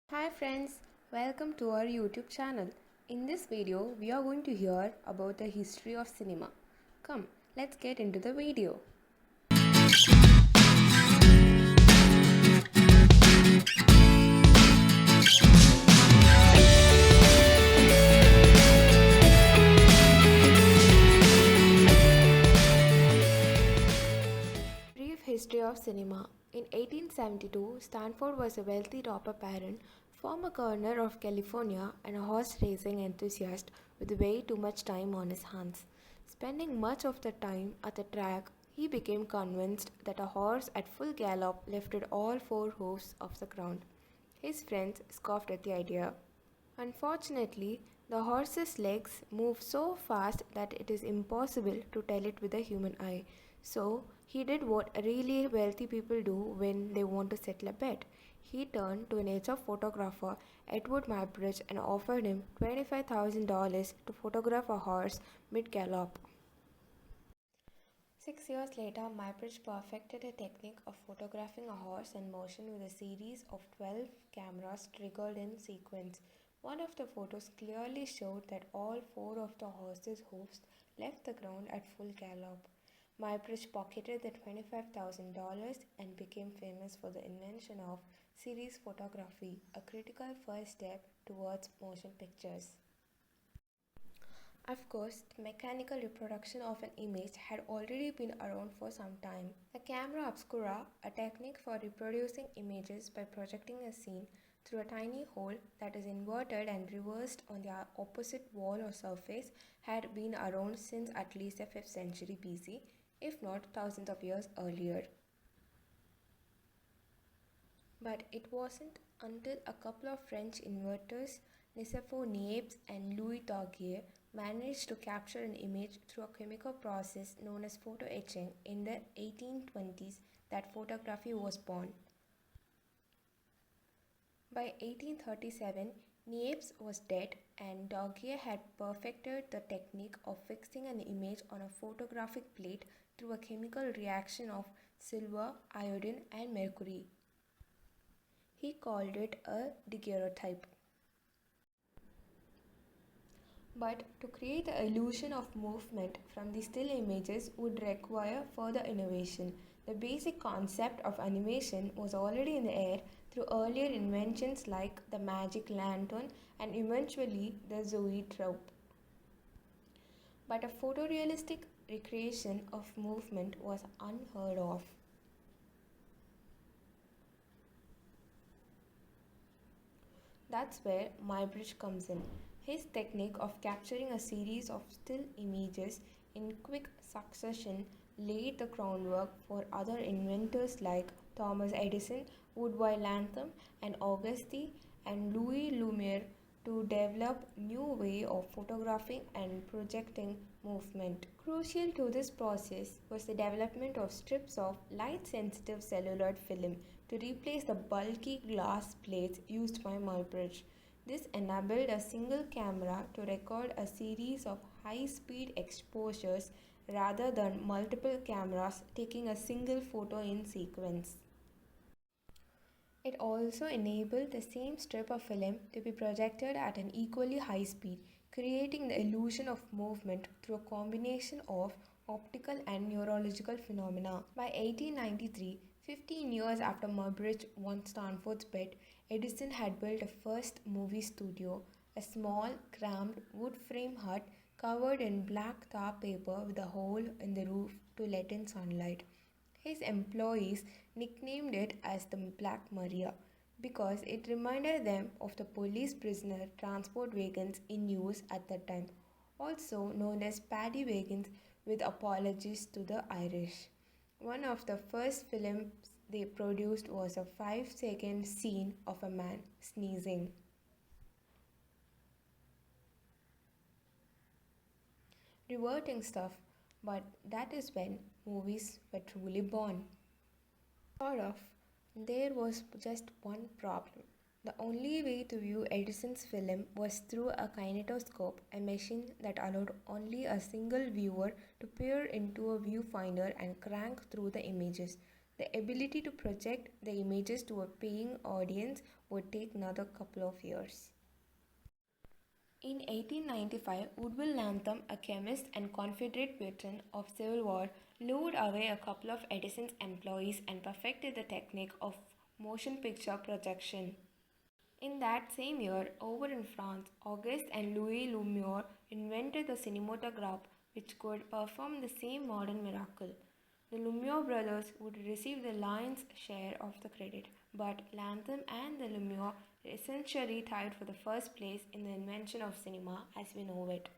Hi friends, welcome to our YouTube channel. In this video, we are going to hear about the history of cinema. Come, let's get into the video. Brief history of cinema. In 1872, Stanford was a wealthy robber baron, former governor of California, and a horse racing enthusiast with way too much time on his hands. Spending much of the time at the track, he became convinced that a horse at full gallop lifted all four hooves off the ground. His friends scoffed at the idea. Unfortunately, the horse's legs move so fast that it is impossible to tell it with the human eye. So, he did what really wealthy people do when they want to settle a bet. He turned to a nature photographer, Eadweard Muybridge, and offered him $25,000 to photograph a horse mid gallop. 6 years later, Muybridge perfected a technique of photographing a horse in motion with a series of 12 cameras triggered in sequence. One of the photos clearly showed that all four of the horse's hooves left the ground at full gallop. Muybridge pocketed the $25,000 and became famous for the invention of series photography, a critical first step towards motion pictures. Of course, the mechanical reproduction of an image had already been around for some time. The camera obscura, a technique for reproducing images by projecting a scene through a tiny hole that is inverted and reversed on the opposite wall or surface, had been around since at least the 5th century BC, if not thousands of years earlier. But it wasn't until a couple of French inventors, Nicephorus Niepce and Louis Daguerre, managed to capture an image through a chemical process known as photoetching in the 1820s that photography was born. By 1837, Niepce was dead and Daguerre had perfected the technique of fixing an image on a photographic plate through a chemical reaction of silver, iodine and mercury. He called it a daguerreotype. But to create the illusion of movement from the still images would require further innovation. The basic concept of animation was already in the air through earlier inventions like the magic lantern and eventually the zoetrope. But a photorealistic recreation of movement was unheard of. That's where Muybridge comes in. His technique of capturing a series of still images in quick succession laid the groundwork for other inventors like Thomas Edison, Woodville Latham, and Auguste and Louis Lumiere to develop new way of photographing and projecting movement. Crucial to this process was the development of strips of light-sensitive celluloid film to replace the bulky glass plates used by Muybridge. This enabled a single camera to record a series of high-speed exposures rather than multiple cameras taking a single photo in sequence. It also enabled the same strip of film to be projected at an equally high speed, creating the illusion of movement through a combination of optical and neurological phenomena. By 1893, 15 years after Muybridge won Stanford's bet, Edison had built a first movie studio, a small, cramped wood frame hut covered in black tar paper with a hole in the roof to let in sunlight. His employees nicknamed it as the Black Maria because it reminded them of the police prisoner transport wagons in use at that time, also known as paddy wagons with apologies to the Irish. One of the first films they produced was a 5-second scene of a man sneezing. Reverting stuff, but that is when movies were truly born. Sort of. There was just one problem. The only way to view Edison's film was through a kinetoscope, a machine that allowed only a single viewer to peer into a viewfinder and crank through the images. The ability to project the images to a paying audience would take another couple of years. In 1895, Woodville Latham, a chemist and Confederate veteran of Civil War, lured away a couple of Edison's employees and perfected the technique of motion picture projection. In that same year, over in France, Auguste and Louis Lumière invented the cinematograph, which could perform the same modern miracle. The Lumière brothers would receive the lion's share of the credit, but Latham and the Lumière essentially tied for the first place in the invention of cinema as we know it.